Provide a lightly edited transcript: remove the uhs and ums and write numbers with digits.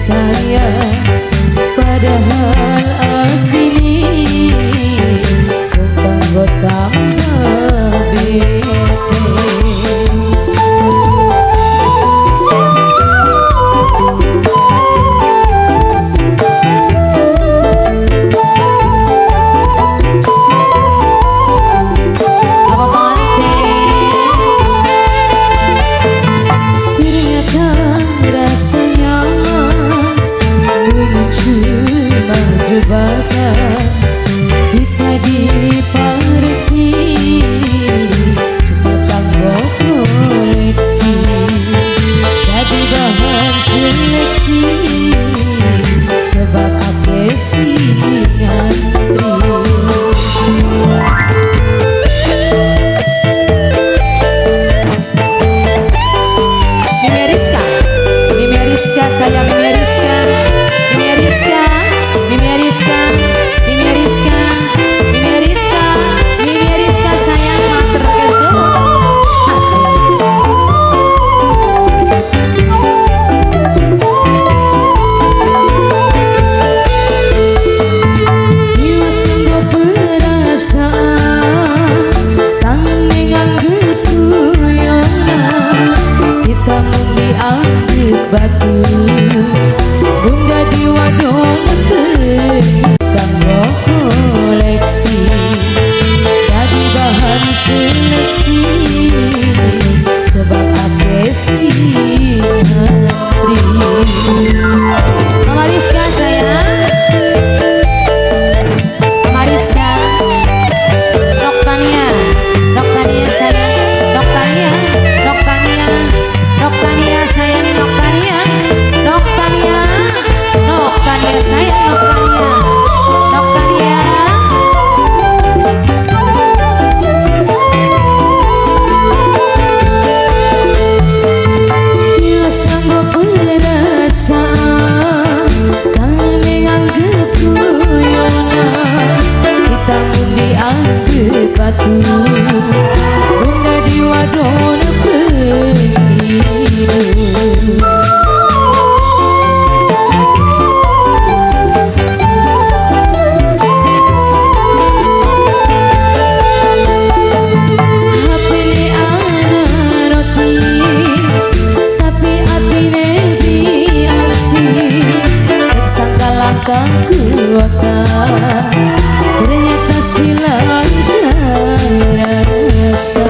saya, padahal asli bukan gotang bete. Kita diparti cuma tanggung koleksi, jadi bahan seleksi sebab apresi ngantri. Mimi Rizka, saya Mimi Rizka, Mimi Rizka, Mimi Rizka, Mimi Rizka, Mimi Rizka, Mimi Rizka sayang mater keso. Jiwa sungguh perasaan kang dengan ketuyonan, kita mau diambil batu bunda di wadon tanggung koleksi, jadi bahan seleksi sebab apresi ngantri. Mama Rizka sayang, Mama Rizka, Noktania, Noktania sayang, Noktania, Noktania, Noktania sayang, Noktania, Noktania, Noktania sayang, Noktania, Noktania. Bila sanggup perasaan kang dengan ketuyonan, kita pun diambil batu bunda di wadon hidup. Ternyata silang rasa.